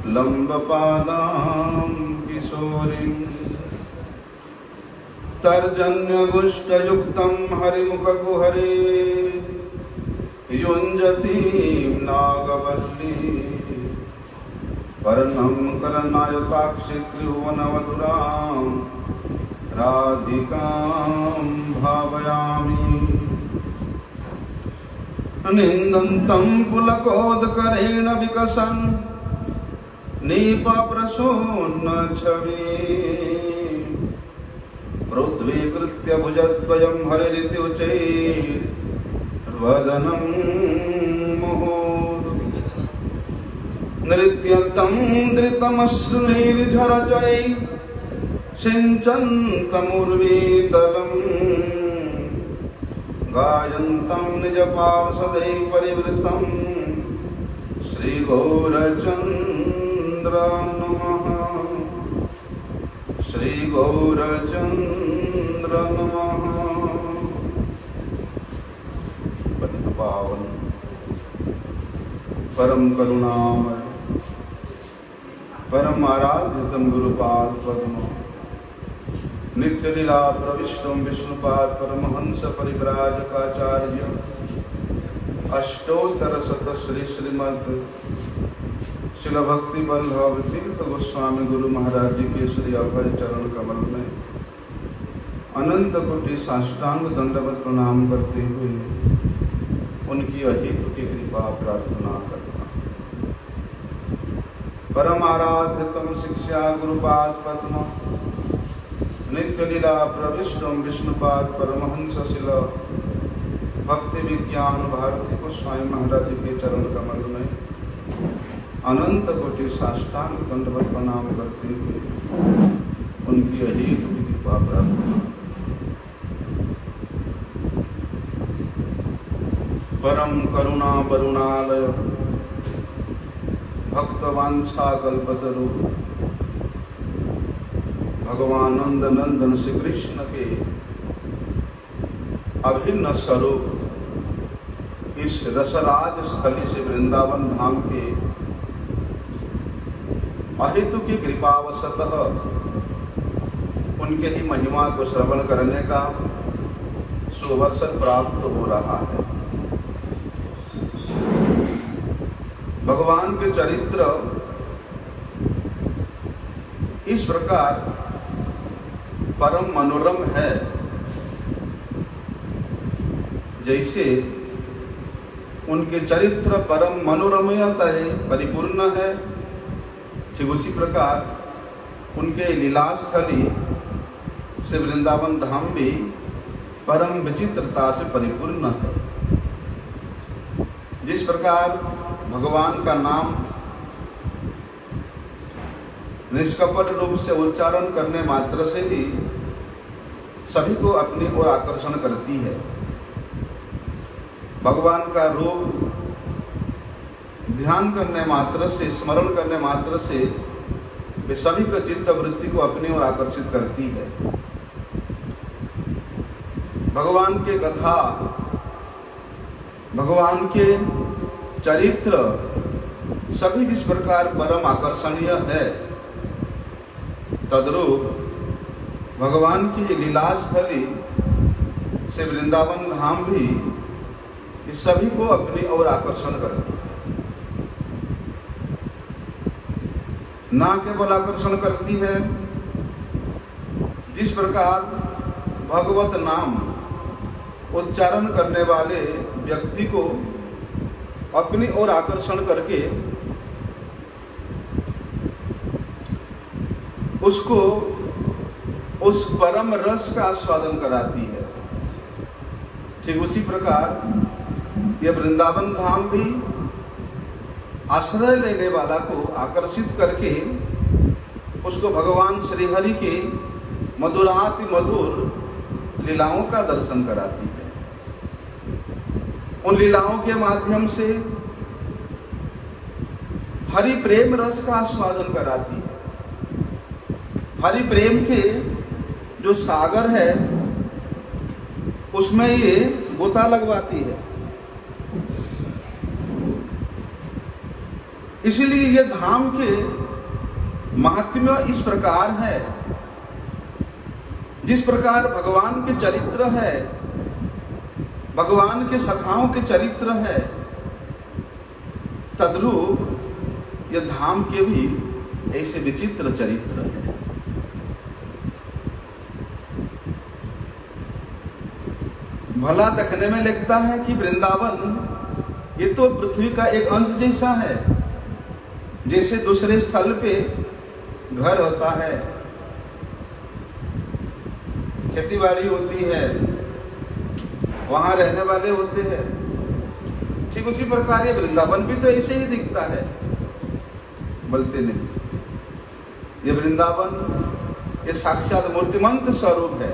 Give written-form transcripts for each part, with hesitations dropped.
लंबपादां किशोरीं तर्जन्यगुष्टयुक्तं हरिमुखकुहरे युञ्जतीं नागवल्लीं वर्णं करनायकाक्षि त्रिभुवनमधुरां राधिकां भावयामि। निन्दन्तं पुलकोदकरेण विकसन् नीपप्रसून्नच्छविं प्रोद्वीकृत्य भुजद्वयं हरिरिति उच्चैर्वदनं मुहुः नृत्यन्तं धृतमश्रुणैर्झरचै सिञ्चन्तमुर्वीतलम् गायन्तं निजपार्षदैः परिवृतं श्रीगौरचन्द्र नमः श्रीगौरचन्द्र नमः। पतित पावन परम करुणामय परम आराध्यतम गुरुपाद पद्म नित्य लीला प्रविष्टम विष्णुपाद परमहंस परिव्राजकाचार्य अष्टोत्तर शत श्री श्रीमद् शिल भक्ति वल्लभ तीर्थ गोस्वामी गुरु महाराज जी के श्री अभय चरण कमल में अनंत कोटि साष्टांग दंडवत प्रणाम करते हुए उनकी अहेतु की कृपा प्रार्थना करता। परम आराध्यतम शिक्षा गुरुपाद पद्म नित्य लीला प्रविष्टम विष्णुपाद परमहंस शिल भक्ति विज्ञान भारती गोस्वामी महाराज के चरण कमल में अनंत कोटि साष्टांग दंडवत प्रणाम करते हुए उनकी अहेतु की कृपा प्रार्थना। परम करुणा वरुणालय भक्तवांछा कल्पतरु भगवान नंद नंदन श्री कृष्ण के अभिन्न स्वरूप इस रसराज स्थली से वृंदावन धाम के अहेतु की कृपावशतः उनके ही महिमा को श्रवण करने का सुअवसर प्राप्त हो रहा है। भगवान के चरित्र इस प्रकार परम मनोरम है, जैसे उनके चरित्र परम मनोरमता परिपूर्ण है, ठीक उसी प्रकार उनके लीलास्थली से वृंदावन धाम भी परम विचित्रता से परिपूर्ण है। जिस प्रकार भगवान का नाम निष्कपट रूप से उच्चारण करने मात्र से ही सभी को अपनी ओर आकर्षण करती है। भगवान का रूप ध्यान करने मात्र से, स्मरण करने मात्र से वे सभी का चित्त वृत्ति को अपनी ओर आकर्षित करती है। भगवान के कथा, भगवान के चरित्र सभी जिस प्रकार परम आकर्षणीय है, तद्रूप भगवान की लीलास्थली से वृंदावन धाम भी इस सभी को अपनी ओर आकर्षण करती है। ना केवल आकर्षण करती है, जिस प्रकार भगवत नाम उच्चारण करने वाले व्यक्ति को अपनी ओर आकर्षण करके उसको उस परम रस का आस्वादन कराती है, ठीक उसी प्रकार यह वृंदावन धाम भी आश्रय लेने वाला को आकर्षित करके उसको भगवान श्रीहरि के मधुराति मधुर लीलाओं का दर्शन कराती है। उन लीलाओं के माध्यम से हरि प्रेम रस का आस्वादन कराती है। हरि प्रेम के जो सागर है उसमें ये गोता लगवाती है। इसीलिए ये धाम के महात्म्य इस प्रकार है, जिस प्रकार भगवान के चरित्र है, भगवान के सखाओं के चरित्र है, तद्रूप ये धाम के भी ऐसे विचित्र चरित्र है। भला देखने में लगता है कि वृंदावन ये तो पृथ्वी का एक अंश जैसा है, जैसे दूसरे स्थल पे घर होता है, खेतीबाड़ी होती है, वहां रहने वाले होते हैं, ठीक उसी प्रकार ये वृंदावन भी तो ऐसे ही दिखता है। बोलते नहीं, ये वृंदावन ये साक्षात मूर्तिमंत स्वरूप है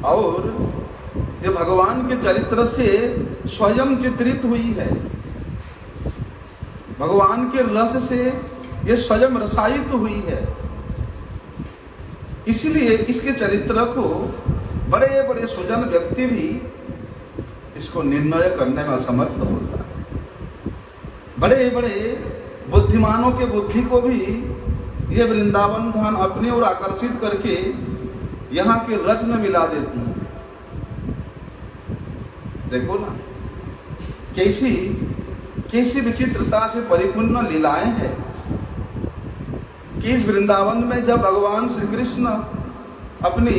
और ये भगवान के चरित्र से स्वयं चित्रित हुई है, भगवान के रस से ये स्वयं रसायित हुई है। इसलिए इसके चरित्र को बड़े बड़े सुजन व्यक्ति भी इसको निर्णय करने में असमर्थ होता है। बड़े बड़े बुद्धिमानों के बुद्धि को भी ये वृंदावन धाम अपनी ओर आकर्षित करके यहाँ के रस में मिला देती है। देखो ना कैसी कैसी विचित्रता से परिपूर्ण लीलाएं हैं कि इस वृंदावन में जब भगवान श्री कृष्ण अपनी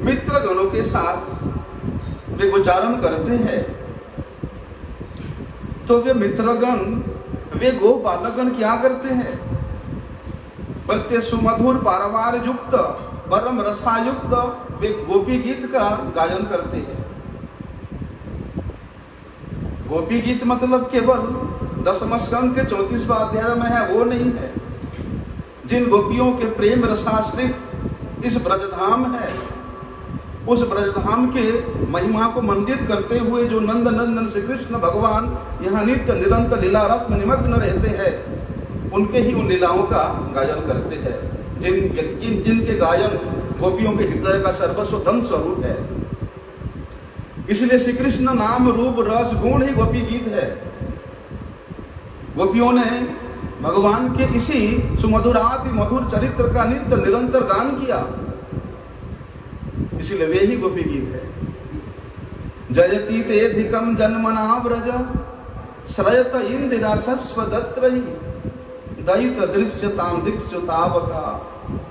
मित्र गणों के साथ वे गोचारण करते हैं तो वे मित्रगण वे गो बालकगण क्या करते हैं, बोलते सुमधुर पारवार युक्त परम रसायुक्त वे गोपी गीत का गायन करते हैं। गोपी गीत मतलब केवल दसम स्कंद के 34वां अध्याय में है वो नहीं है। जिन गोपियों के प्रेम रसाश्रित इस ब्रजधाम है, उस ब्रजधाम के महिमा को मंडित करते हुए जो नंद नंदन श्री कृष्ण भगवान यहाँ नित्य निरंतर लीला रस में निमग्न रहते हैं, उनके ही उन लीलाओं का गायन करते हैं। जिनके गायन गोपियों के हृदय का सर्वस्व धन स्वरूप है। इसलिए श्री कृष्ण नाम रूप रस गुण ही गोपी गीत है। गोपियों ने भगवान के इसी सुमधुराति मधुर चरित्र का नित्य निरंतर गान किया, इसलिए वे ही गोपी गीत है। जयति तेधिकम जन्मना व्रज श्रयत इंदिरा सस्व दत्रहि दयित दृश्यताम दीक्षुतावका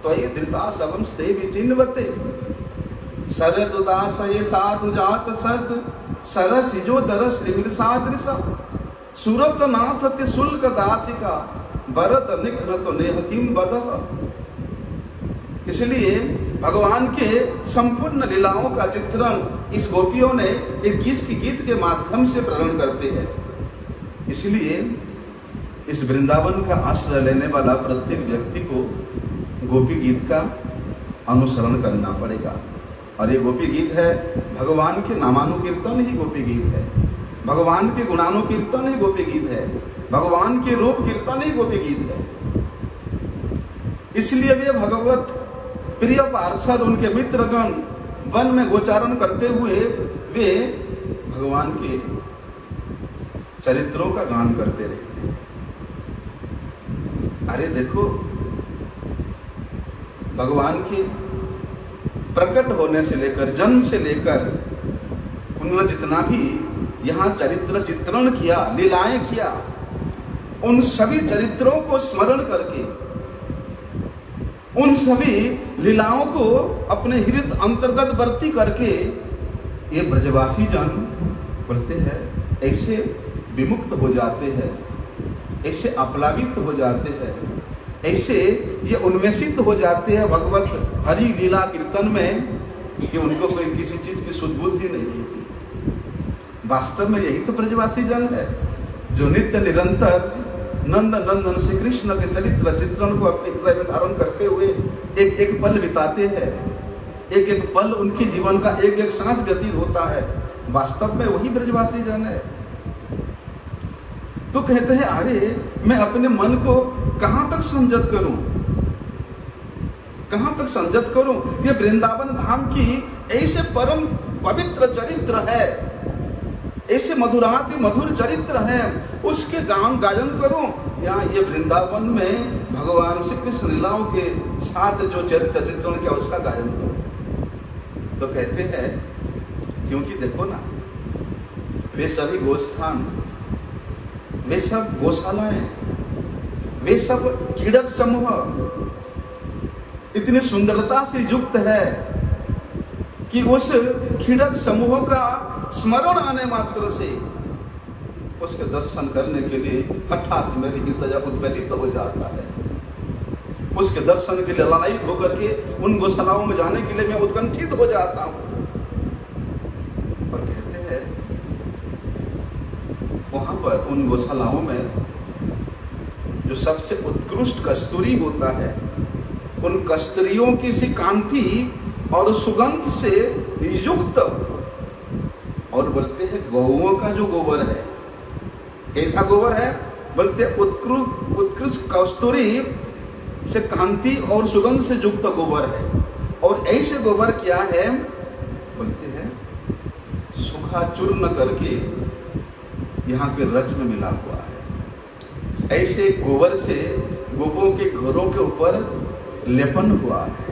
त्वयि धृता सबम स्ते विचिन्वते शरद उदास ये साधु जात सद सरसिजो दर श्रीमृषादृश सूरत नाथ शुल्क दासिका भरत निघ्न तो नेह किम बदह। इसलिए भगवान के संपूर्ण लीलाओं का चित्रण इस गोपियों ने एक गीत के माध्यम से प्रेरण करते हैं। इसलिए इस वृंदावन का आश्रय लेने वाला प्रत्येक व्यक्ति को गोपी गीत का अनुसरण करना पड़ेगा। और ये गोपी गीत है भगवान के नामानुकीर्तन ही गोपी गीत है, भगवान के गुणानुकीर्तन ही गोपी गीत है, भगवान के रूप कीर्तन ही गोपी गीत है। इसलिए वे भगवत प्रिय पार्षद उनके मित्रगण वन में गोचारण करते हुए वे भगवान के चरित्रों का गान करते रहते हैं। अरे देखो, भगवान के प्रकट होने से लेकर जन्म से लेकर उन्होंने जितना भी यहाँ चरित्र चित्रण किया, लीलाएं किया, उन सभी चरित्रों को स्मरण करके, उन सभी लीलाओं को अपने हृदय अंतर्गत वर्ती करके ये ब्रजवासी जन बोलते हैं ऐसे विमुक्त हो जाते हैं, ऐसे आप्लावित हो जाते हैं, ऐसे ये उन्मेषित हो जाते हैं भगवत हरि लीला कीर्तन में कि उनको कोई किसी चीज की सुदबुद्धि नहीं रहती। वास्तव में यही तो ब्रजवासी जन है जो नित्य निरंतर नंद नंदन श्री कृष्ण के चरित्र चित्रण को अपने हृदय में धारण करते हुए एक एक पल बिताते हैं, एक एक पल उनके जीवन का एक एक सांस व्यतीत होता है। वास्तव में वही ब्रजवासी जन है। तो कहते हैं अरे मैं अपने मन को कहां तक संयत करूं, कहां तक संयत करूं। ये वृंदावन धाम की ऐसे परम पवित्र चरित्र है, ऐसे मधुराति मधुर चरित्र है, उसके गान गायन करूं यहाँ ये वृंदावन में भगवान श्री कृष्ण लीलाओं के साथ जो चरित्र चित्रण किया उसका गायन करो। तो कहते हैं क्योंकि देखो ना, वे सभी गोस्थान, वे सब गौशालाएं, वे सब क्रीड़क समूह इतनी सुंदरता से युक्त है कि उस क्रीड़क समूह का स्मरण आने मात्र से उसके दर्शन करने के लिए हठात मेरी हृदय उत्प्रेरित हो जाता है। उसके दर्शन के लिए ललायित होकर के उन गौशालाओं में जाने के लिए मैं उत्कंठित हो जाता हूं। और कहते हैं वहां पर उन गौशालाओं में जो सबसे उत्कृष्ट कस्तूरी होता है, उन कस्तूरियों की सी कांति और सुगंध से युक्त, और बोलते हैं गौओं का जो गोबर है, कैसा गोबर है? बोलते उत्कृष्ट कस्तूरी से कांति और सुगंध से युक्त गोबर है। और ऐसे गोबर क्या है? बोलते हैं सूखा चूर्ण करके यहाँ के रच में मिला हुआ है। ऐसे गोबर से गोपों के घरों के ऊपर लेपन हुआ है।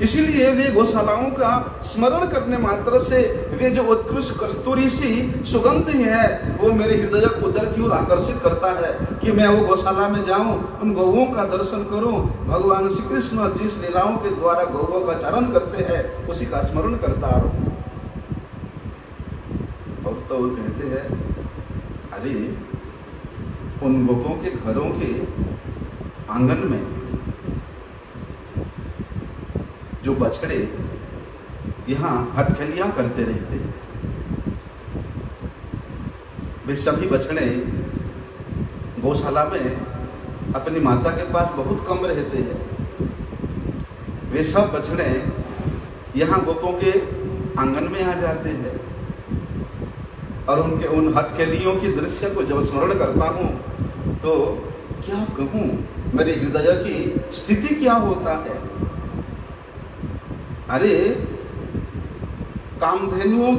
इसीलिए वे गौशालाओं का स्मरण करने मात्र से वे जो उत्कृष्ट कस्तूरी सी सुगंध है वो मेरे हृदय को उधर की ओर आकर्षित करता है कि मैं वो गौशाला में जाऊं, उन गौओं का दर्शन करूं। भगवान श्री कृष्ण जिस लीलाओं के द्वारा गौओं का चरण करते हैं उसी का स्मरण करता रहूं। और तो वो कहते हैं अरे उन गोपों के घरों के आंगन में जो बछड़े यहाँ हटखलियां करते रहते हैं, वे सभी बछड़े गौशाला में अपनी माता के पास बहुत कम रहते हैं। वे सब बछड़े यहाँ गोपों के आंगन में आ जाते हैं और उनके उन हटकेलियों की दृश्य को जब स्मरण करता हूँ तो क्या कहूँ, मेरे हृदय की स्थिति क्या होता है। अरे कामधेनुओं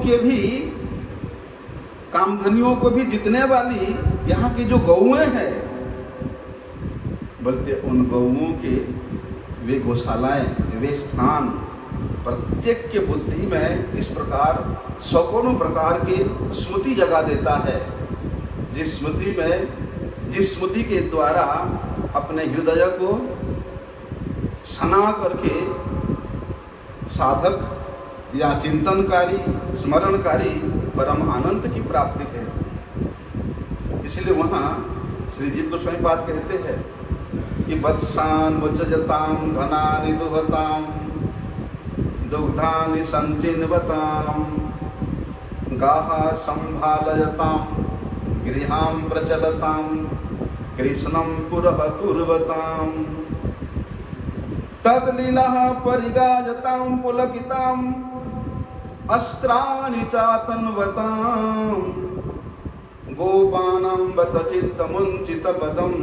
को भी जीतने वाली यहाँ की जो गौएं हैं, बोलते उन गौओं के वे गौशालाएं, वे स्थान प्रत्येक के बुद्धि में इस प्रकार सैकड़ों प्रकार की स्मृति जगा देता है, जिस स्मृति के द्वारा अपने हृदय को सना करके साधक या चिंतनकारी, स्मरणकारी परम आनंद की प्राप्ति है। इसलिए वहाँ श्री जीव गोस्वामी पाद कहते हैं कि वत्सान मुचजताम धनानि दुहताम दुग्धानि संचिन्वताम गाहा संभालयताम गृहां प्रचलताम कृष्णं पुरः कुर्वताम तद्लीलाः परिगायतां पुलकितां अस्त्राणि चातन्वतां गोपानां बत चित्तमुञ्चितपदं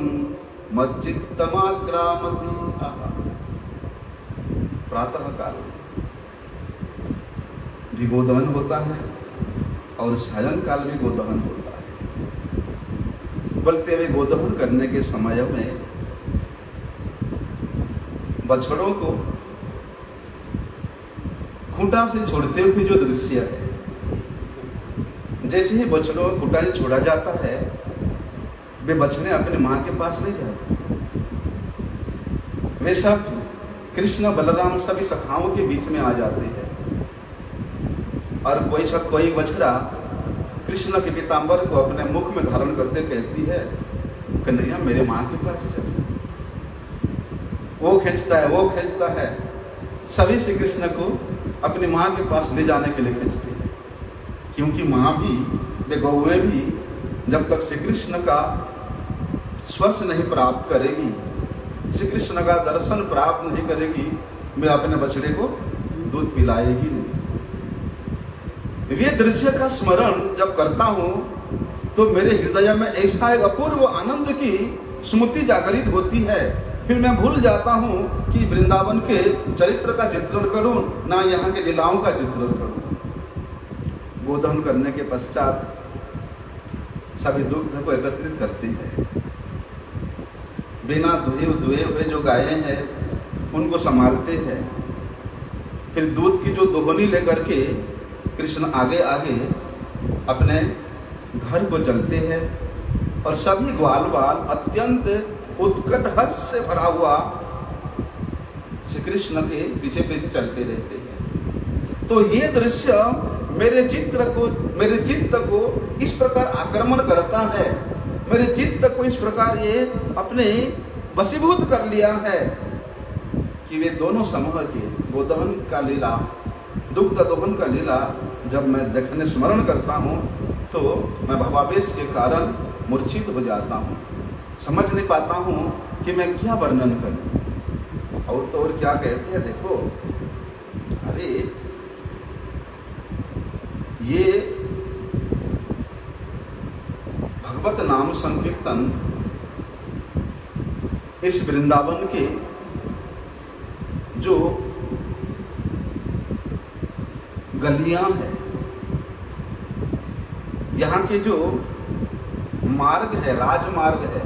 मच्चित्तमाक्रामति। प्रातः काल भी गोदहन होता है और सायं काल भी गोदहन होता है। बोलते हुए गोदहन करने के समय में बछड़ों को खूंटा से छोड़ते हुए जो दृश्य है, जैसे ही बछड़ों को खूंटा से छोड़ा जाता है वे बछड़े अपने माँ के पास नहीं जाते। वे सब कृष्ण बलराम सभी सखाओं के बीच में आ जाते हैं और कोई बछड़ा कृष्ण के पीताम्बर को अपने मुख में धारण करते कहती है कन्हैया मेरे माँ के पास चल। वो खींचता है, सभी श्री कृष्ण को अपनी माँ के पास ले जाने के लिए खींचते हैं, क्योंकि माँ भी, वे गौएं भी जब तक श्री कृष्ण का स्पर्श नहीं प्राप्त करेगी, श्री कृष्ण का दर्शन प्राप्त नहीं करेगी, वे अपने बछड़े को दूध पिलाएगी नहीं। वे दृश्य का स्मरण जब करता हूँ तो मेरे हृदय में ऐसा एक अपूर्व आनंद की स्मृति जागृत होती है। फिर मैं भूल जाता हूँ कि वृंदावन के चरित्र का चित्रण करूँ, ना यहाँ के लीलाओं का चित्रण करूँ। गोदहन करने के पश्चात सभी दुग्ध को एकत्रित करती है। बिना दुहे हुए जो गायें हैं उनको संभालते हैं। फिर दूध की जो दोहनी लेकर के कृष्ण आगे आगे अपने घर को चलते हैं और सभी ग्वाल बाल अत्यंत उत्कट हर्ष से भरा हुआ श्री कृष्ण के पीछे पीछे चलते रहते हैं। तो ये दृश्य मेरे चित्त को इस प्रकार आक्रमण करता है, मेरे चित्त को इस प्रकार ये अपने वशीभूत कर लिया है कि वे दोनों समूह के गोदहन का लीला, दुग्ध दोहन का लीला जब मैं देखने स्मरण करता हूँ तो मैं भावावेश के कारण मूर्छित हो जाता हूँ, समझ नहीं पाता हूँ कि मैं क्या वर्णन करूँ। और तो और क्या कहते हैं, देखो, अरे ये भगवत नाम संकीर्तन इस वृंदावन के जो गलियां हैं, यहाँ के जो मार्ग है, राजमार्ग है,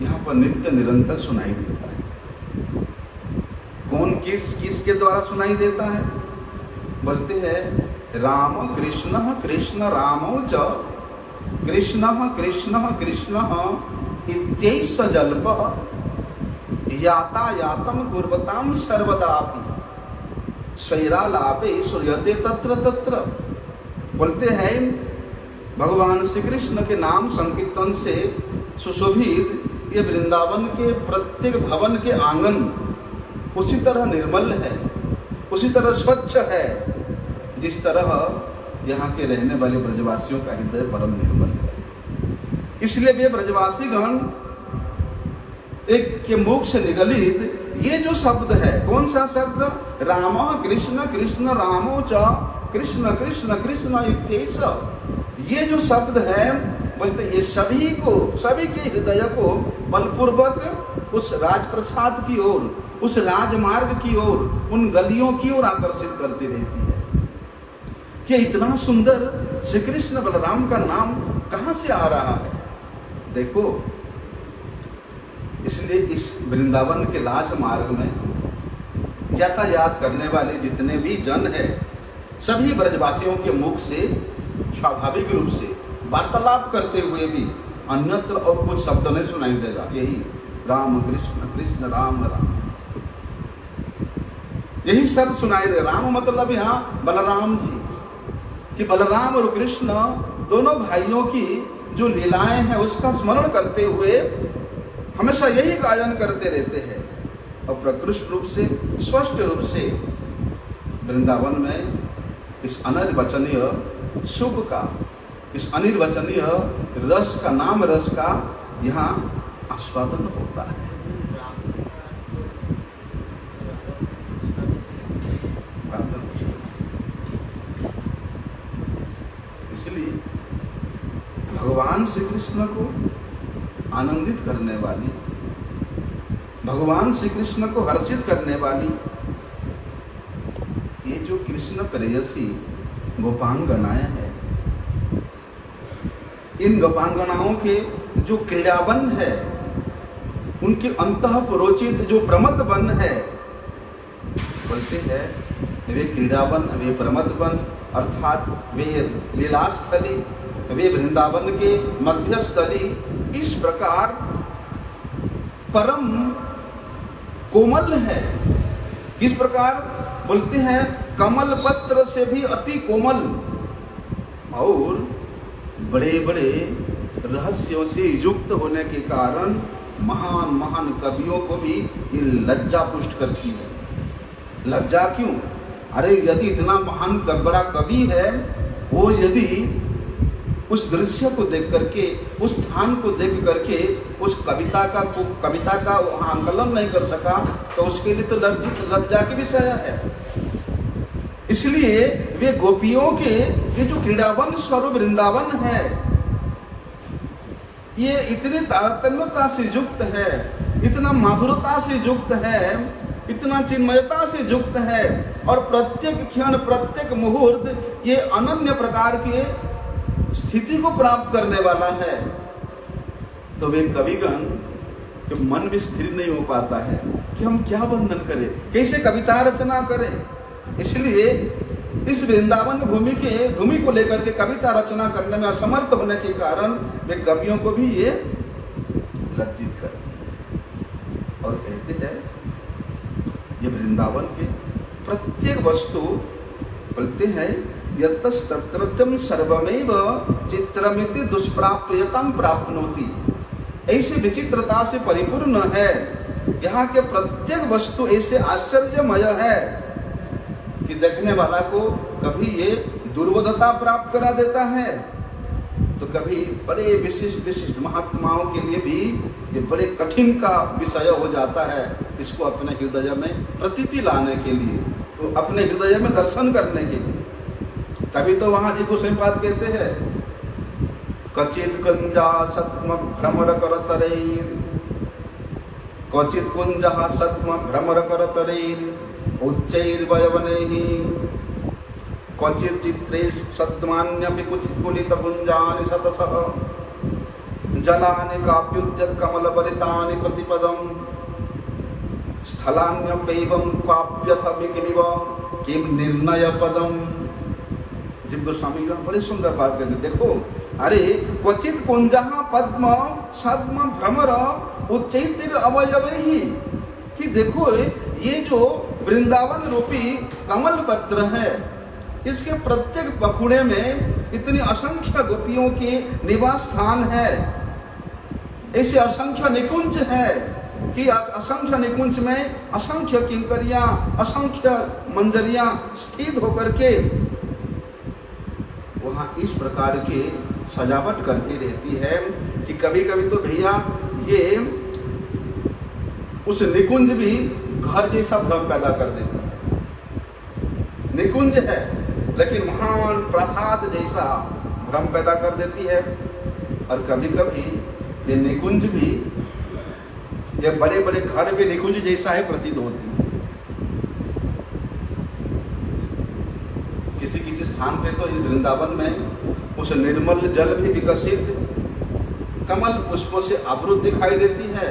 यहाँ पर नित्य निरंतर सुनाई देता है। कौन किस के द्वारा सुनाई देता है? बोलते हैं राम कृष्ण कृष्ण रामो च कृष्ण कृष्ण कृष्ण इत्यैष जल्प यातायातम कुर्वताम सर्वदापि स्वैरालापे श्रूयते तत्र तत्र। बोलते हैं भगवान श्री कृष्ण के नाम संकीर्तन से सुशोभित ये वृंदावन के प्रत्येक भवन के आंगन उसी तरह निर्मल है, उसी तरह स्वच्छ है जिस तरह यहाँ के रहने वाले ब्रजवासियों का हृदय परम निर्मल है। इसलिए वे ब्रजवासी गण एक के मुख से निगलित ये जो शब्द है, कौन सा शब्द? राम कृष्ण कृष्ण रामो च कृष्ण कृष्ण कृष्ण इत्यैष। ये जो शब्द है, बोलते ये सभी के हृदय को बलपूर्वक उस राजप्रसाद की ओर, उस राजमार्ग की ओर, उन गलियों की ओर आकर्षित करती रहती है कि इतना सुंदर श्री कृष्ण बलराम का नाम कहाँ से आ रहा है। देखो, इसलिए इस वृंदावन के राजमार्ग में यातायात करने वाले जितने भी जन है, सभी ब्रजवासियों के मुख से स्वाभाविक रूप से वार्तालाप करते हुए भी अन्यत्र और कुछ शब्द नहीं सुनाई देगा, यही राम कृष्ण कृष्ण राम राम, यही शब्द सुनाई दे। राम मतलब यहाँ बलराम जी, कि बलराम और कृष्ण दोनों भाइयों की जो लीलाएं हैं उसका स्मरण करते हुए हमेशा यही गायन करते रहते हैं। और प्रकृष्ट रूप से, स्पष्ट रूप से वृंदावन में इस अनिर्वचनीय सुख का, इस अनिर्वचनीय रस का, नाम रस का यहाँ आस्वादन होता है। इसलिए भगवान श्री कृष्ण को आनंदित करने वाली, भगवान श्री कृष्ण को हर्षित करने वाली ये जो कृष्ण प्रेयसी गोपांगनाएं हैं, इन गोपांगनाओं के जो क्रीड़ावन है, उनके अंतःपुरोचित जो प्रमथवन है, बोलते हैं वे क्रीड़ावन, वे प्रमथवन, अर्थात वे लीलास्थली, वे वृंदावन के मध्यस्थली इस प्रकार परम कोमल है। इस प्रकार बोलते हैं कमल पत्र से भी अति कोमल, और बड़े बड़े रहस्यों से युक्त होने के कारण महान महान कवियों को भी ये लज्जा पुष्ट करती है। लज्जा क्यों? अरे यदि इतना महान बड़ा कवि है, वो यदि उस दृश्य को देख करके, उस स्थान को देख करके उस कविता का आंकलन नहीं कर सका, तो उसके लिए तो लज्जा की विषय है। इसलिए वे गोपियों के ये जो क्रीड़ावन स्वरूप वृंदावन है, ये इतनी तारतम्यता से युक्त है, इतना माधुरता से युक्त है, इतना चिन्मयता से युक्त है, और प्रत्येक क्षण प्रत्येक मुहूर्त ये अनन्य प्रकार के स्थिति को प्राप्त करने वाला है, तो वे कविगण के मन भी स्थिर नहीं हो पाता है कि हम क्या वर्णन करें, कैसे कविता रचना करें। इसलिए इस वृंदावन भूमि को लेकर के कविता रचना करने में असमर्थ होने के कारण वे कवियों को भी ये लज्जित करते हैं और कहते हैं ये वृंदावन के प्रत्येक वस्तु बोलते हैं यतस्तत्रत्यं सर्वमेव चित्रमिति दुष्प्राप्यतम प्राप्नोति, ऐसी विचित्रता से परिपूर्ण है। यहाँ के प्रत्येक वस्तु ऐसे आश्चर्यमय है कि देखने वाला को कभी ये दुर्बोधता प्राप्त करा देता है, तो कभी बड़े विशिष्ट महात्माओं के लिए भी ये बड़े कठिन का विषय हो जाता है, इसको अपने हृदय में प्रतीति लाने के लिए, तो अपने हृदय में दर्शन करने के लिए। तभी तो वहाँ जी गोस्वामीपाद कहते हैं क्वचित कुंजा सत्म भ्रमर करतरैर, क्वचित कुंजा सत्म भ्रमर करतरैर उच्चैर्वयवनैः, क्वचित चित्रे सद्मान्यपि कुचित कुलित पुंजानि शतशः, जलानि काप्युद्यत कमलभरितानि प्रतिपदम्, स्थलान्यपैवं क्वाप्यथ किमिव किम निर्णय पदम्। जिब गोस्वामी बड़े सुंदर बात कहते, देखो अरे क्वचित कुंजः पद्म सद्म भ्रमर उच्चैतिर अवयवैः, कि देखो ये जो वृंदावन रूपी कमल पत्र है, इसके प्रत्येक बखुड़े में इतनी असंख्य गोपियों के निवास स्थान है, ऐसे असंख्य निकुंज है कि असंख्य निकुंज में असंख्य किंकरियां असंख्य मंजरियां स्थित होकर के वहां इस प्रकार के सजावट करती रहती है कि कभी कभी तो भैया ये उस निकुंज भी घर जैसा भ्रम पैदा कर देता है। निकुंज है लेकिन महान प्रासाद जैसा भ्रम पैदा कर देती है, और कभी कभी ये निकुंज भी, ये बड़े बड़े घर भी निकुंज जैसा है प्रतीत होती है। किसी किसी स्थान पे तो इस वृंदावन में उस निर्मल जल भी विकसित कमल पुष्पों से आवृत दिखाई देती है,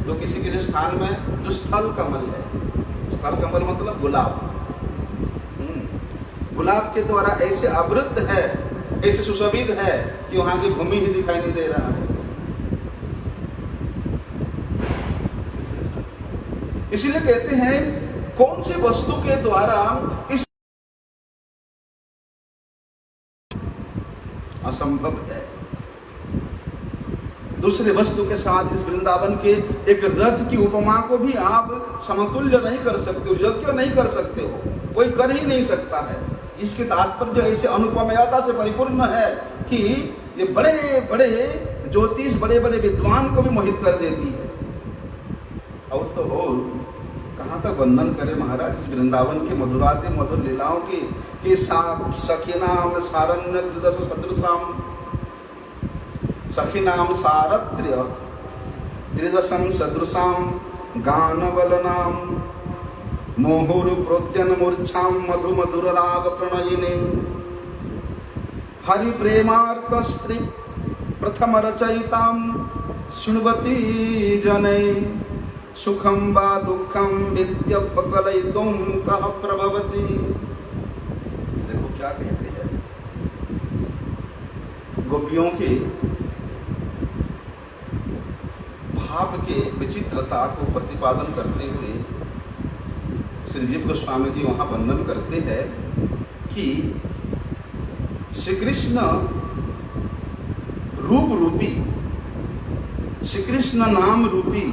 तो किसी किसी स्थान में जो स्थल कमल है, स्थल कमल मतलब गुलाब, गुलाब के द्वारा ऐसे आवृत है, ऐसे सुशोभित है कि वहां की भूमि ही दिखाई नहीं दे रहा है। इसीलिए कहते हैं कौन सी वस्तु के द्वारा इस असंभव है, दूसरे वस्तु के साथ इस वृंदावन के एक रथ की उपमा को भी आप समतुल्य नहीं कर सकते हो, योग्य नहीं कर सकते हो, कोई कर ही नहीं सकता है। इसके तात्पर्य ऐसे अनुपमयता से परिपूर्ण है कि ये बड़े बड़े ज्योतिष, बड़े बड़े विद्वान को भी मोहित कर देती है। और तो और कहाँ तक वर्णन करे महाराज इस वृंदावन के मधुराति मधुर लीलाओं की, कि सखीनाम सारण्य त्रिदश सदृशाम, सखीनाम सारत्र्य त्रिदशम सदृशाम गानबलनाम मोहुर प्रोद्यन मूर्छाम मधु मधुर राग प्रणयिनी हरि प्रेमार्थ स्त्री प्रथम रचयिताम शृण्वती जनै सुखम वा दुखम विद्यपकलयितुम कह प्रभवती। देखो क्या कहते हैं, गोपियों के भाव के विचित्रता को प्रतिपादन करते हुए श्री जीव गोस्वामी जी वहां वर्णन करते हैं कि श्री कृष्ण रूप रूपी, श्री कृष्ण नाम रूपी,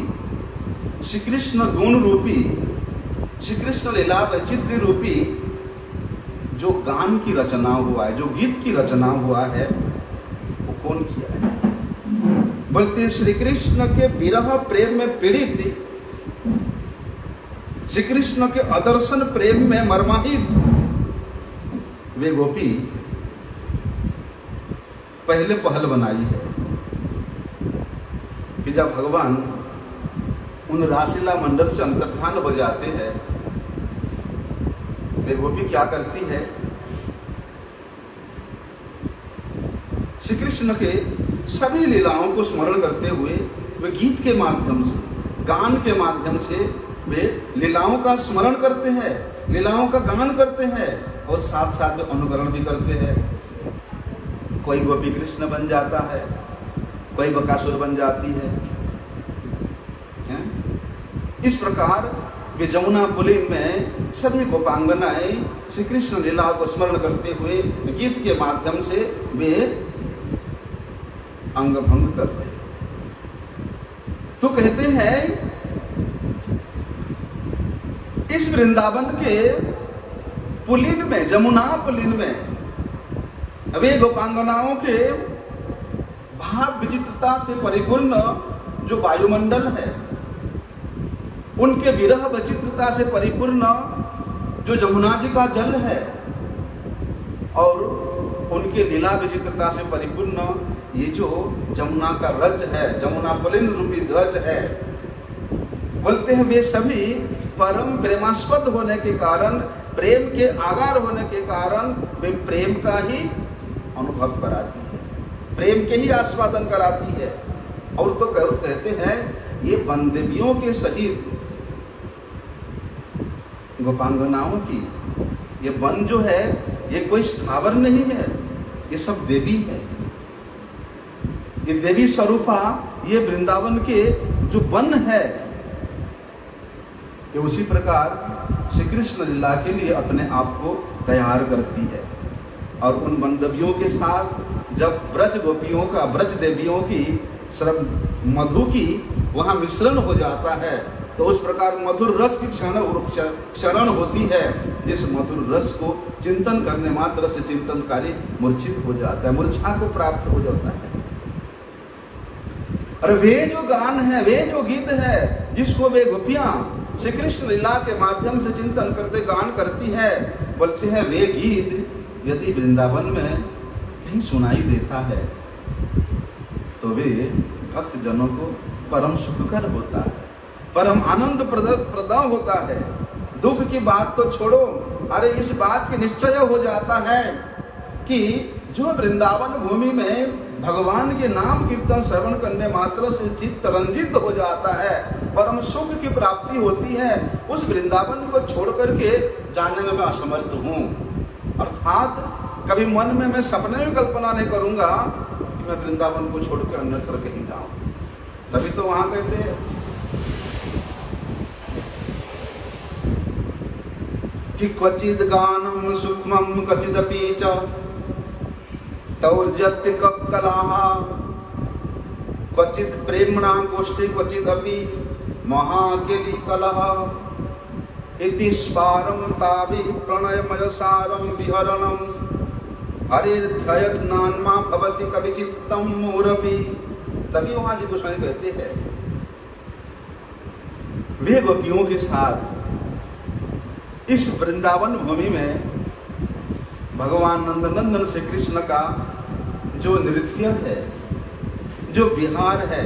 श्री कृष्ण गुण रूपी, श्री कृष्ण लीला वैचित्र्य रूपी जो गान की रचना हुआ है, जो गीत की रचना हुआ है, वो कौन किया है? बोलते श्री कृष्ण के विरह प्रेम में पीड़ित, श्री कृष्ण के अदर्शन प्रेम में मर्माहित वे गोपी पहले पहल बनाई है कि जब भगवान उन रासलीला मंडल से अंतर्धान हो जाते हैं, वे गोपी क्या करती है, श्री कृष्ण के सभी लीलाओं को स्मरण करते हुए वे गीत के माध्यम से, गान के माध्यम से वे लीलाओं का स्मरण करते हैं, लीलाओं का गान करते हैं और साथ साथ में अनुकरण भी करते हैं। कोई गोपी कृष्ण बन जाता है, कोई बकासुर बन जाती है। इस प्रकार वे जमुना पुलिन में सभी गोपांगनाएं श्री कृष्ण लीला को स्मरण करते हुए गीत के माध्यम से वे अंग भंग करते हैं। तो कहते हैं इस वृंदावन के पुलिन में, जमुना पुलिन में वे गोपांगनाओं के भाव विचित्रता से परिपूर्ण जो वायुमंडल है, उनके विरह विचित्रता से परिपूर्ण जो जमुना जी का जल है और उनके लीला विचित्रता से परिपूर्ण ये जो जमुना का रज है, जमुना पुलिन रूपी रज है, बोलते हैं वे सभी परम प्रेमास्पद होने के कारण, प्रेम के आगार होने के कारण वे प्रेम का ही अनुभव कराती है, प्रेम के ही आस्वादन कराती है। और तो कहते हैं ये वन देवियों के सहित गोपांगनाओं की ये वन जो है ये कोई स्थावर नहीं है, ये सब देवी है। ये देवी स्वरूपा ये वृंदावन के जो वन है ये उसी प्रकार श्री कृष्ण लीला के लिए अपने आप को तैयार करती है। और उन बंदवियों के साथ जब ब्रज गोपियों का, ब्रज देवियों की मधु की वहाँ मिश्रण हो जाता है तो उस प्रकार मधुर रस की क्षरण होती है, जिस मधुर रस को चिंतन करने मात्र से चिंतनकारी मूर्छित हो जाता है, मूर्छा को प्राप्त हो जाता है। और वे जो गान है, वे जो गीत है जिसको वे गोपियां श्री कृष्ण लीला के माध्यम से चिंतन करते गान करती है, बोलते हैं वे गीत यदि वृंदावन में कहीं सुनाई देता है तो वे भक्त जनों को परम सुखकर होता है, परम आनंद प्रदा होता है। दुख की बात तो छोड़ो, अरे इस बात की निश्चय हो जाता है कि जो वृंदावन भूमि में भगवान के नाम कीर्तन श्रवण करने मात्र से चित्त रंजित हो जाता है, परम सुख की प्राप्ति होती है, उस वृंदावन को छोड़ करके जाने में मैं असमर्थ हूँ। अर्थात कभी मन में मैं सपने में कल्पना नहीं करूंगा कि मैं वृंदावन को छोड़ के अन्यत्र कहीं जाऊं। तभी तो वहां कहते हैं कि क्वचिद गानम सूक्ष्मम क्वचिदपि च तौर्जत्य कलाः क्वचित प्रेमणा गोष्ठी क्वचिदपि महाकेली कलह इति स्पारम ताभि प्रणयमयसारम विहरणम हरिर्ध्ययत नान्मा भवति कविचित्तम मूरपि। तभी वहां जी गोस्वामी कहते हैं वे गोपियों के साथ इस वृंदावन भूमि में भगवान नंदनंदन श्री कृष्ण का जो नृत्य है, जो विहार है,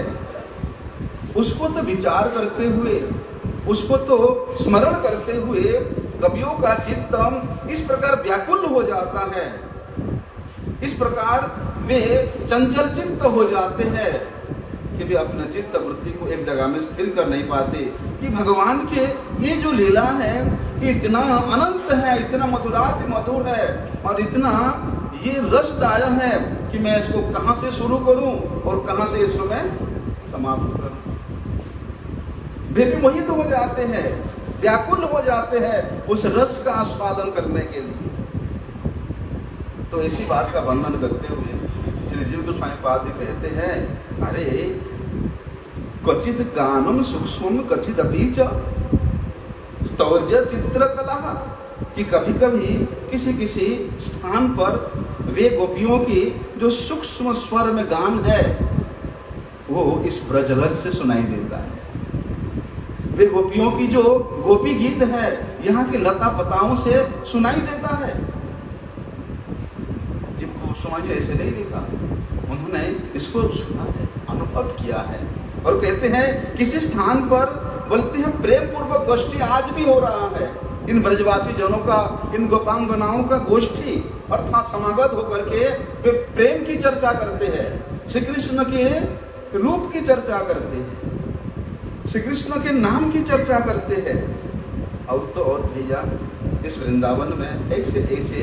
उसको तो विचार करते हुए, उसको तो स्मरण करते हुए कवियों का चित्त इस प्रकार व्याकुल हो जाता है, इस प्रकार वे चंचल चित्त हो जाते हैं कि वे अपने चित्त वृत्ति को एक जगह में स्थिर कर नहीं पाते कि भगवान के ये जो लीला है ये इतना अनंत है, इतना मधुराति मधुर है और इतना ये रसदायक है कि मैं इसको कहाँ से शुरू करूं और कहाँ से इसको मैं समाप्त करूं। वे भी मोहित हो जाते हैं, व्याकुल हो जाते हैं उस रस का आस्वादन करने के लिए। तो इसी बात का वर्णन करते हुए श्री जीव गोस्वामी पाद जी कहते हैं अरे क्वचित गानम सूक्ष्म क्वचित अपि च स्तौर्य चित्रकला, कि कभी कभी किसी किसी स्थान पर वे गोपियों की जो सूक्ष्म स्वर में गान है वो इस ब्रजरज से सुनाई देता है। वे गोपियों की जो गोपी गीत है यहाँ के लता पताओं से सुनाई देता है। जिनको गोस्वामी ऐसे नहीं देखा, उन्होंने इसको सुना है, अनुभव किया है। और कहते हैं किसी स्थान पर बोलते हैं प्रेम पूर्वक गोष्ठी आज भी हो रहा है, इन ब्रजवासी जनों का, इन गोपांगनाओं का गोष्ठी अर्थात समागत होकर के वे प्रेम की चर्चा करते हैं, श्री कृष्ण के रूप की चर्चा करते हैं, श्री कृष्ण के नाम की चर्चा करते हैं। और तो और भैया इस वृंदावन में ऐसे ऐसे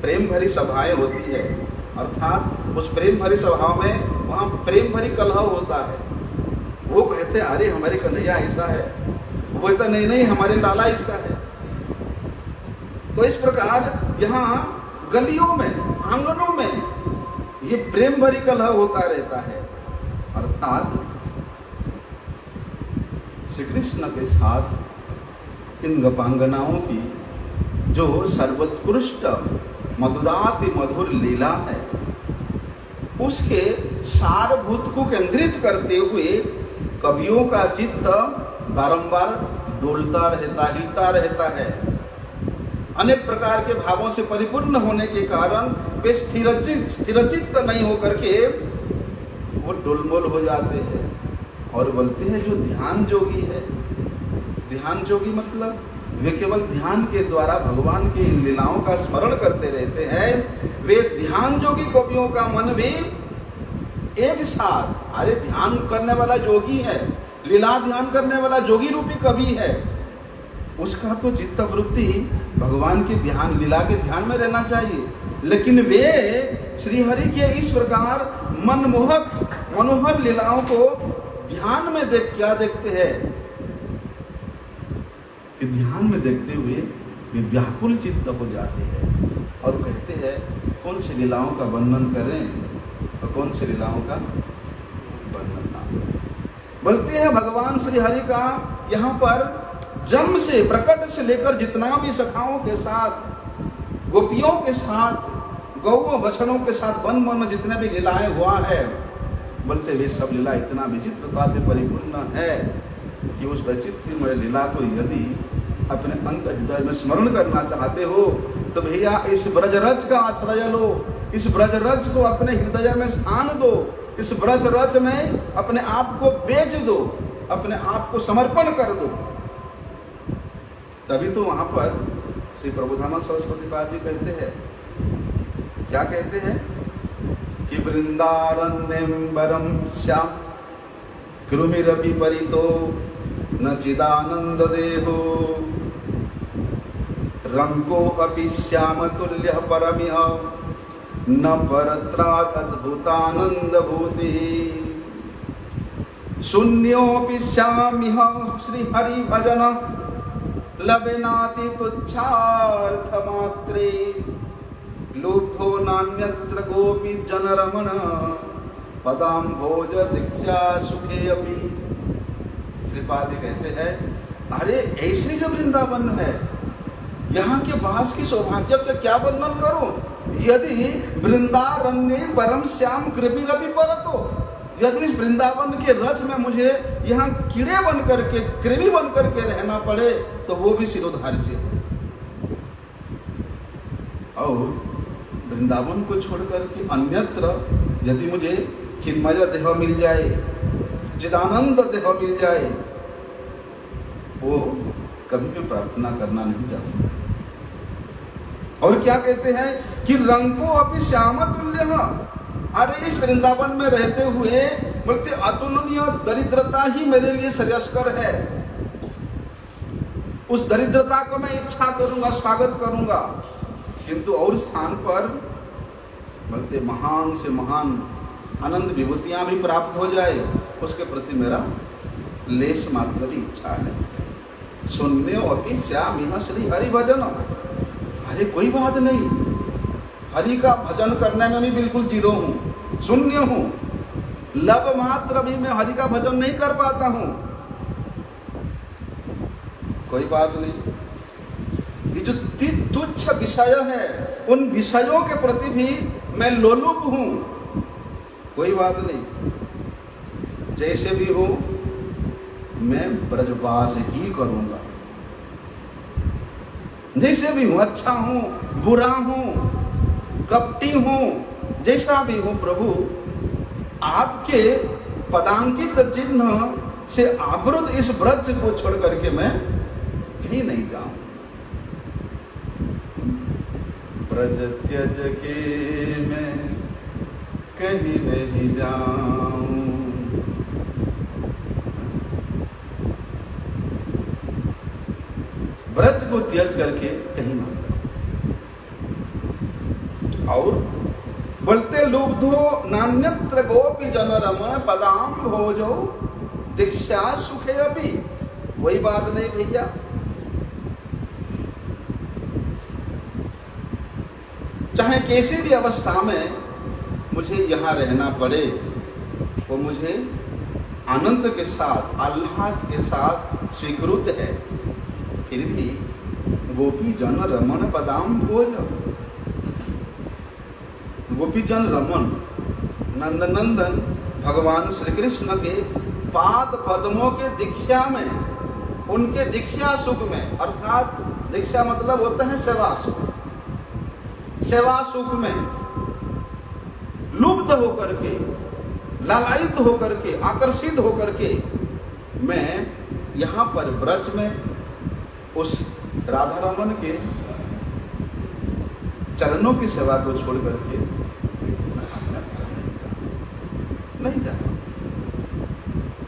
प्रेम भरी सभाएं होती है, अर्थात उस प्रेम भरी सभा में वहाँ प्रेम भरी कलह होता है। वो कहते हैं अरे हमारे कन्हैया ऐसा है, वो कहता नहीं नहीं हमारे लाला ऐसा है। तो इस प्रकार यहाँ गलियों में, आंगनों में ये प्रेम भरी कलह होता रहता है। अर्थात श्री कृष्ण के साथ इन गोपांगनाओं की जो सर्वोत्कृष्ट मधुराति मधुर लीला है, उसके सारभूत को केंद्रित करते हुए कवियों का चित्त बारंबार डोलता रहता, हिलता रहता है। अनेक प्रकार के भावों से परिपूर्ण होने के कारण वे स्थिरचित्त नहीं होकर के वो डुलमुल हो जाते हैं और बोलते हैं जो ध्यान जोगी है। ध्यान जोगी मतलब वे केवल ध्यान के द्वारा भगवान की इन लीलाओं का स्मरण करते रहते हैं। वे ध्यान जोगी कवियों का मन भी एक साथ, अरे ध्यान करने वाला जोगी है, लीला ध्यान करने वाला जोगी रूपी कवि है, उसका तो चित्त वृत्ति भगवान के ध्यान, लीला के ध्यान में रहना चाहिए। लेकिन वे श्री हरि के इस प्रकार मनमोहक मनोहर लीलाओं को ध्यान में क्या देखते हैं कि ध्यान में देखते हुए वे व्याकुल चित्त हो जाते हैं और कहते हैं कौन सी लीलाओं का वर्णन करें और कौन सी लीलाओं का वर्णन ना करें। बोलते हैं भगवान श्री हरि का यहाँ पर जन्म से प्रकट से लेकर जितना भी सखाओं के साथ, गोपियों के साथ, गौ बछड़ों के साथ वन में जितने भी लीलाएं हुआ है, बोलते वे सब लीला इतना विचित्रता से परिपूर्ण है कि उस वैचित्र्यमय लीला को यदि अपने अंत हृदय में स्मरण करना चाहते हो तो भैया इस ब्रजरज का आश्रय लो, इस ब्रजरज को अपने हृदय में स्थान दो, इस ब्रजरज में अपने आप को बेच दो, अपने आप को समर्पण कर दो। तभी तो वहां पर श्री प्रभुधाम सरस्वती पाद जी कहते हैं, क्या कहते हैं कि वृंदारण्यम वरम श्याम कृमिरपि परितो न चिदानंद देहो रंको अपि श्याम तुल्य परमिह न परत्रात् अद्भुतानंद भूति शून्योपि श्यामिह श्री हरि भजन लबेनाति तुच्छार्थ मात्रे लुब्धो नान्यत्र गोपी जनरमण पदाम भोज दीक्षा सुखे अभी। श्रीपाद कहते हैं अरे ऐसे जो वृंदावन है, यहाँ के वास की सौभाग्य का क्या वर्णन करूं। यदि वृंदारण्य परम श्याम कृमिरपि परतो, यदि इस वृंदावन के रज में मुझे यहाँ कीड़े बन करके, कृमि बन करके रहना पड़े तो वो भी शिरोधार्य। और वृंदावन को छोड़कर के अन्यत्र यदि मुझे चिन्मय देह मिल जाए, चिदानंद देह मिल जाए, वो कभी भी प्रार्थना करना नहीं चाहता। और क्या कहते हैं कि रंगो अपि श्याम तुल्य। अरे इस वृंदावन में रहते हुए बोलते अतुलनीय दरिद्रता ही मेरे लिए श्रेयस्कर है, उस दरिद्रता को मैं इच्छा करूंगा, स्वागत करूंगा। किंतु और स्थान पर बोलते महान से महान आनंद विभूतियां भी प्राप्त हो जाए, उसके प्रति मेरा लेश मात्र भी इच्छा है। शून्य अपि श्याम यह श्री हरि भजन। अरे कोई बात नहीं, हरि का भजन करने में भी बिल्कुल जीरो हूँ, शून्य हूँ, लब मात्र भी मैं हरि का भजन नहीं कर पाता हूँ। कोई बात नहीं, ये जो तुच्छ विषय है उन विषयों के प्रति भी मैं लोलुप हूँ। कोई बात नहीं, जैसे भी हो मैं ब्रजवास ही करूंगा, जैसे भी हूं, अच्छा हूं, बुरा हूं, कपटी हूं, जैसा भी हूं प्रभु, आपके पदांकित चिन्ह से आवृत इस ब्रज को छोड़ करके मैं कहीं नहीं जाऊं। ब्रज त्यज के मैं कहीं नहीं जाऊं। ब्रज को त्यज करके कहीं ना। और बोलते लुब्धो नान्यत्र गोपी जन रमण पदाम भोजो दीक्षा सुखे अभी। वही बात नहीं भैया, चाहे कैसी भी अवस्था में मुझे यहाँ रहना पड़े, वो मुझे आनंद के साथ आह्लाद के साथ स्वीकृत है। फिर भी गोपी जन रमण पदाम भोज, गोपी जन रमन नंदनंदन भगवान श्री कृष्ण के पाद पद्मों के दीक्षा में, उनके दीक्षा सुख में, अर्थात दीक्षा मतलब होता है सेवा सुख, सेवा सुख में लुब्ध होकर के, लालायित होकर के, आकर्षित होकर के मैं यहाँ पर ब्रज में उस राधा रमन के चरणों की सेवा को छोड़ करके नहीं जा।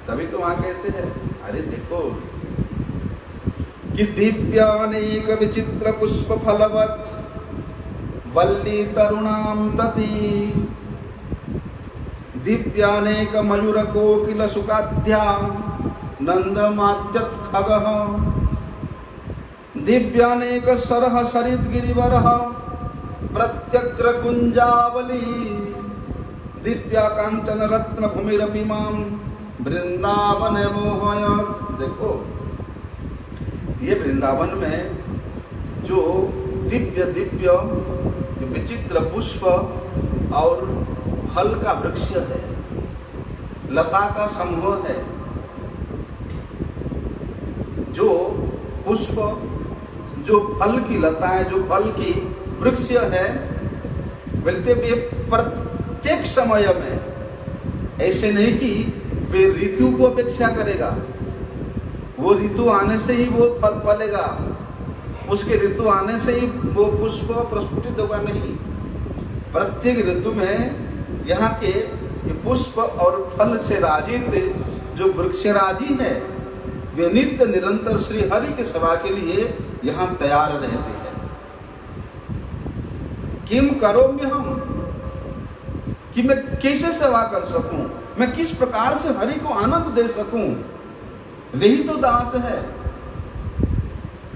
तभी तो वहां कहते हैं, अरे देखो कि दिव्यानेक विचित्र पुष्प फलवत वल्ली तरुणाम तति दिव्यानेक मयूर कोकिल सुकाध्या नंदमात्यत खगः दिव्यानेक सरह सरित गिरिवरः प्रत्यग्र कुंजावली दिव्या कांचन रत्न भूमिरपि माम वृंदावन मोहयत्। देखो ये वृंदावन में जो दिव्य दिव्य विचित्र पुष्प और फल का वृक्ष है, लता का समूह है, जो पुष्प, जो फल की लता है, जो फल की वृक्ष है, बोलते भी प्रत्येक समय में ऐसे नहीं कि वे ऋतु को अपेक्षा करेगा, वो ऋतु आने से ही वो फल फलेगा, उसके ऋतु आने से ही वो पुष्प प्रस्फुटित होगा, नहीं। प्रत्येक ऋतु में यहाँ के पुष्प और फल से राजित जो वृक्षराजी है, वे नित्य निरंतर श्री हरि के सेवा के लिए यहाँ तैयार रहते हैं। किम करोम्य हम, कि मैं कैसे सेवा कर सकूं, मैं किस प्रकार से हरि को आनंद दे सकूं, वही तो दास है।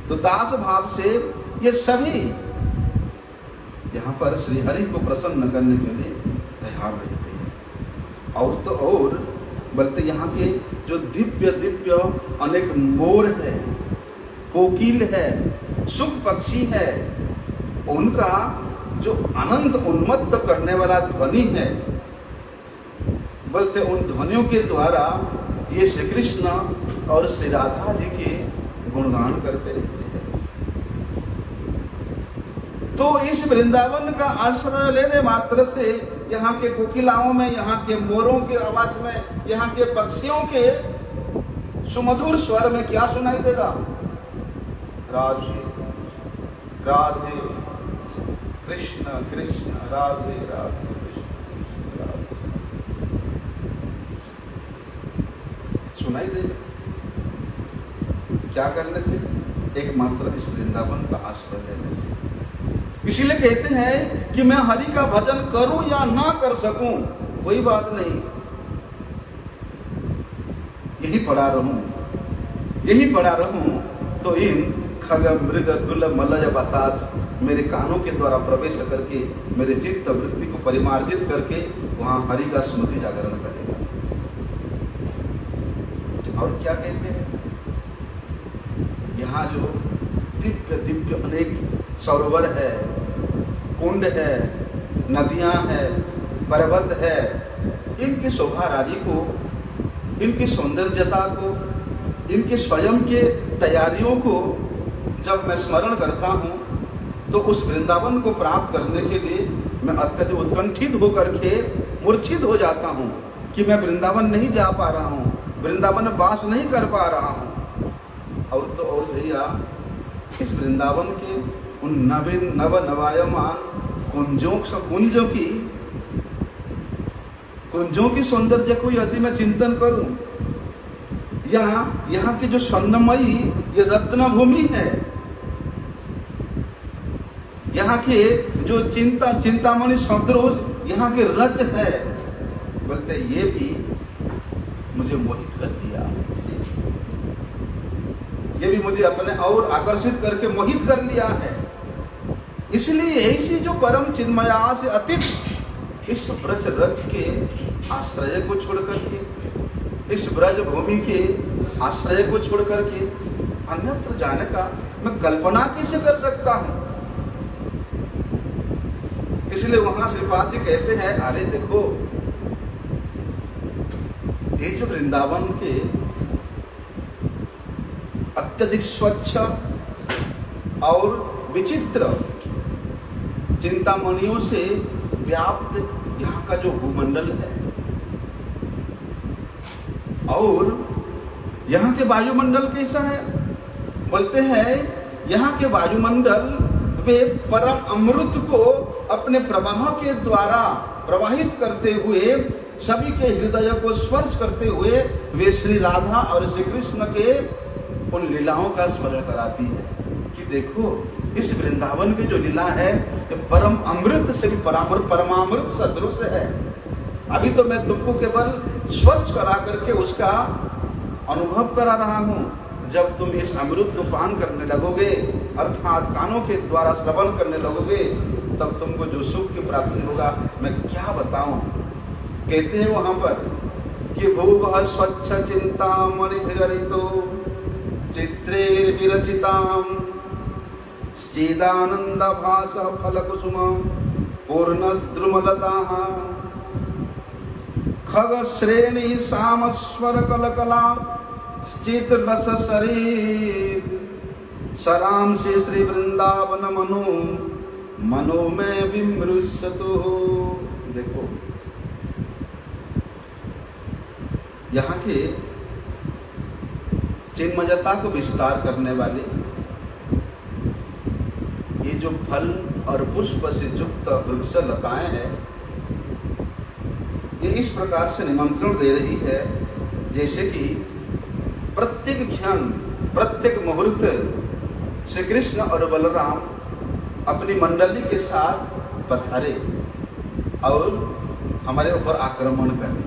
तो दास भाव से ये सभी यहाँ पर श्री हरि को प्रसन्न करने के लिए तैयार रहते हैं। और तो और बोलते यहाँ के जो दिव्य दिव्य अनेक मोर है, कोकिल है, सुख पक्षी है, उनका जो अनंत उन्मत्त करने वाला ध्वनि है, बोलते उन ध्वनियों के द्वारा ये श्री कृष्ण और श्री राधा जी के गुणगान करते रहते हैं। तो इस वृंदावन का आश्रय लेने मात्र से यहाँ के कोकिलाओं में, यहाँ के मोरों के आवाज में, यहाँ के पक्षियों के सुमधुर स्वर में क्या सुनाई देगा? राधे राधे कृष्ण कृष्ण राधे राधे कृष्ण राधे, सुनाई देगा। क्या करने से? एकमात्र इस वृंदावन का आश्रय लेने से। इसीलिए कहते हैं कि मैं हरि का भजन करूं या ना कर सकूं, कोई बात नहीं, यही पड़ा रहूं, यही पड़ा रहूं तो इन खग मृग कुल मलय बतास मेरे कानों के द्वारा प्रवेश करके मेरे चित्त वृत्ति को परिमार्जित करके वहां हरि का स्मृति जागरण करेगा। और क्या कहते हैं, यहाँ जो दिव्य दिव्य अनेक सरोवर है, कुंड है, नदियां है, पर्वत है, इनकी शोभा राजी को, इनकी सौंदर्यता को, इनके स्वयं के तैयारियों को जब मैं स्मरण करता हूँ तो उस वृंदावन को प्राप्त करने के लिए मैं अत्यधिक उत्कंठित होकर के मूर्छित हो जाता हूँ कि मैं वृंदावन नहीं जा पा रहा हूँ, वृंदावन वास नहीं कर पा रहा हूँ। और तो और भैया इस वृंदावन के उन नवीन नव नवायमान कुंजों की सौंदर्य को यदि मैं चिंतन करूं, यहाँ की जो स्वर्णमयी ये रत्न भूमि है, यहाँ के जो चिंतामणि सदृश यहाँ के रज है, बोलते ये भी मुझे मोहित कर दिया, ये भी मुझे अपने और आकर्षित करके मोहित कर लिया है। इसलिए ऐसी जो परम चिन्मया से अतीत इस ब्रज रज के आश्रय को छोड़ करके, इस ब्रज भूमि के आश्रय को छोड़ करके अन्यत्र जाने का मैं कल्पना कैसे कर सकता हूं। इसलिए वहां श्रीपाद जी कहते हैं, अरे देखो ये जो वृंदावन के अत्यधिक स्वच्छ और विचित्र चिंतामणियों से व्याप्त यहाँ का जो भूमंडल है, और यहाँ के वायुमंडल कैसा है, बोलते हैं यहाँ के वायुमंडल वे परम अमृत को अपने प्रवाह के द्वारा प्रवाहित करते हुए सभी के हृदय को स्पर्श करते हुए वे श्री राधा और श्री कृष्ण के उन लीलाओं का स्मरण कराती है कि देखो इस वृंदावन की जो लीला है ये परम अमृत से भी परमामृत सदृश है। अभी तो मैं तुमको केवल स्पर्श करा करके उसका अनुभव करा रहा हूँ, जब तुम इस अमृत को पान करने लगोगे अर्थात कानों के द्वारा श्रवण करने लगोगे तब तुमको जो सुख की प्राप्ति होगा मैं क्या बताऊं। कहते हैं वहां पर कि भूवः स्वच्छ चिंतामणि विरचितो चित्रे विरचिताम श्चेदानंद भास फलकुसुम पूर्ण द्रुमलताः खग श्रेणी सामस्वर कलकला स्थित रस शरीर सराम से श्री वृंदावन मनो में विमृश्यतु। देखो यहाँ के चिन्मयता को विस्तार करने वाले ये जो फल और पुष्प से युक्त वृक्ष लताएं हैं, ये इस प्रकार से निमंत्रण दे रही है जैसे कि प्रत्येक क्षण प्रत्येक मुहूर्त श्री कृष्ण और बलराम अपनी मंडली के साथ पधारे और हमारे ऊपर आक्रमण करें।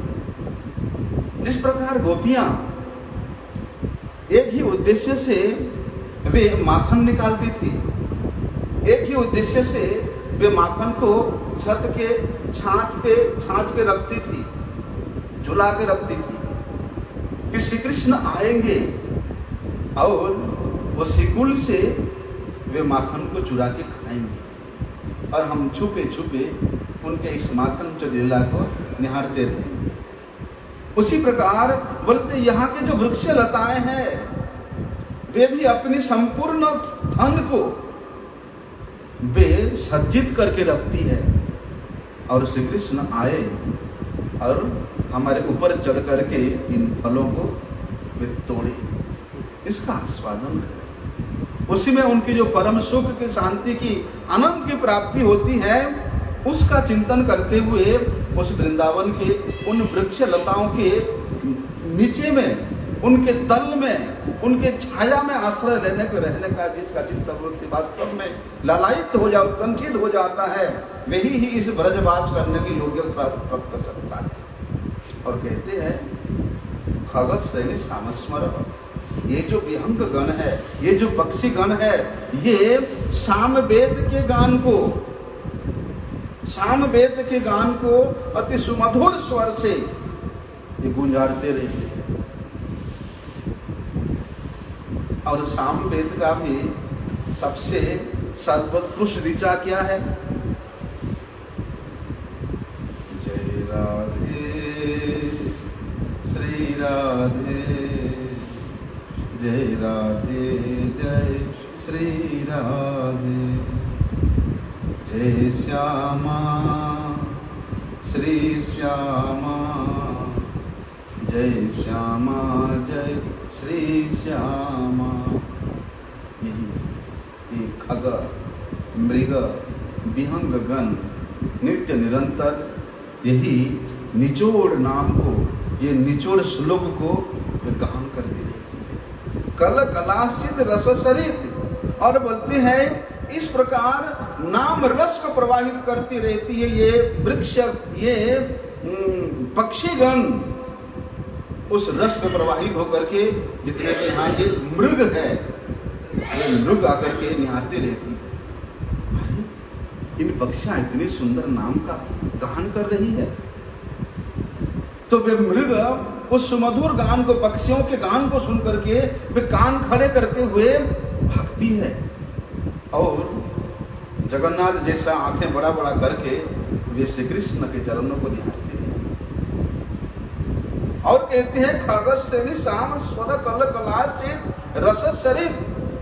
जिस प्रकार गोपियां एक ही उद्देश्य से वे माखन निकालती थी, एक ही उद्देश्य से वे माखन को छत के छांच के रखती थी, झुला के रखती थी कि श्री कृष्ण आएंगे और वो शिकुल से वे माखन को चुरा के खाएंगे और हम छुपे छुपे उनके इस माखन जो लीला को निहारते रहेंगे। उसी प्रकार बोलते यहाँ के जो वृक्ष लताएं हैं वे भी अपनी संपूर्ण धन को वे सज्जित करके रखती है और श्री कृष्ण आए और हमारे ऊपर चढ़ करके इन फलों को वे तोड़े, इसका आस्वादन करें। उसी में उनकी जो परम सुख की शांति की आनंद की प्राप्ति होती है उसका चिंतन करते हुए उस वृंदावन के उन वृक्ष लताओं के नीचे में उनके तल में उनके छाया में आश्रय लेने के रहने का जिसका चित्तवृत्ति वास्तव में लालायित हो जा उत्कंठित हो जाता है वही ही इस ब्रजवास करने की योग्यता प्राप्त कर सकता है। और कहते हैं खगत श्रेणी सामस्मर, ये जो विहंग गण है, ये जो पक्षी गण है, ये सामवेद के गान को अति सुमधुर स्वर से ये गुंजारते रहते हैं। और सामवेद का भी सबसे सर्वोत्कृष्ट ऋचा क्या है? जय राधे श्री राधे, जय राधे जय श्री राधे, जय श्यामा श्री श्यामा, जय श्यामा जय श्री श्यामा। यही ये खग मृग विहंग गण नित्य निरंतर यही निचोड़ नाम को, ये निचोड़ श्लोक को वे गान करती रहती है। कल कलाश्चित रस सरित, और बोलते हैं इस प्रकार नाम रस को प्रवाहित करती रहती है ये वृक्ष, ये पक्षीगण उस रस में प्रवाहित होकर के, जितने के यहाँ ये मृग है, ये मृग आकर के निहारती रहती। इन पक्षियां इतनी सुंदर नाम का गान कर रही है, तो वे मृग उस सुमधुर गान को, पक्षियों के गान को सुन करके वे कान खड़े करते हुए भागती है। और जगन्नाथ जैसा आंखें बड़ा बड़ा करके वे श्री कृष्ण के चरणों को निहारती रहती है। और कहते हैं खगस्यनि श्याम स्वर कल कलाचित रस सरित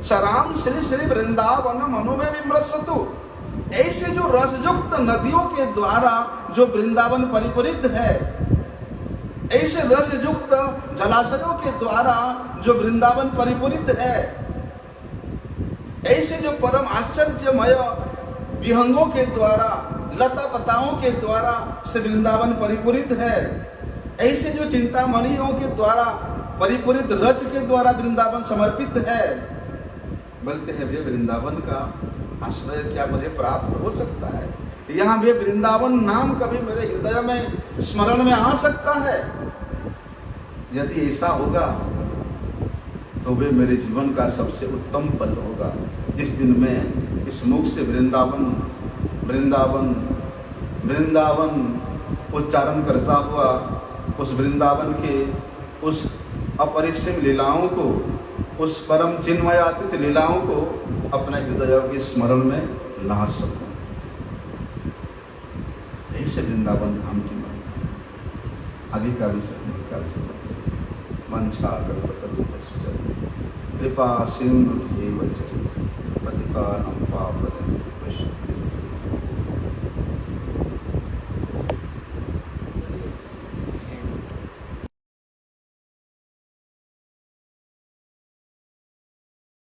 सराम श्री श्री वृंदावन मनु में विमृशतु। ऐसे जो रसयुक्त नदियों के द्वारा जो वृंदावन परिपूरित है, ऐसे रसयुक्त जलाशयों के द्वारा जो वृंदावन परिपूरित है, ऐसे जो परम आश्चर्यमय विहंगों के द्वारा, लता पताओं के द्वारा से वृंदावन परिपूरित है, ऐसे जो चिंतामणियों के द्वारा परिपूरित रज के द्वारा वृंदावन समर्पित है। बोलते हैं वे वृंदावन का आश्रय क्या मुझे प्राप्त हो सकता है? यहाँ वे वृंदावन नाम कभी मेरे हृदय में स्मरण में आ सकता है? यदि ऐसा होगा तो वे मेरे जीवन का सबसे उत्तम पल होगा, जिस दिन मैं इस मुख से वृंदावन वृंदावन वृंदावन उच्चारण करता हुआ उस वृंदावन के उस अपरिसीम लीलाओं को, उस परम चिन्मयातीत लीलाओं को अपने हृदय के स्मरण में ला सकूं। ऐसे वृंदावन धाम की आगे का विषय निकाल सकते। मंछा कृपा सिंधु पतितानां पावनेभ्यो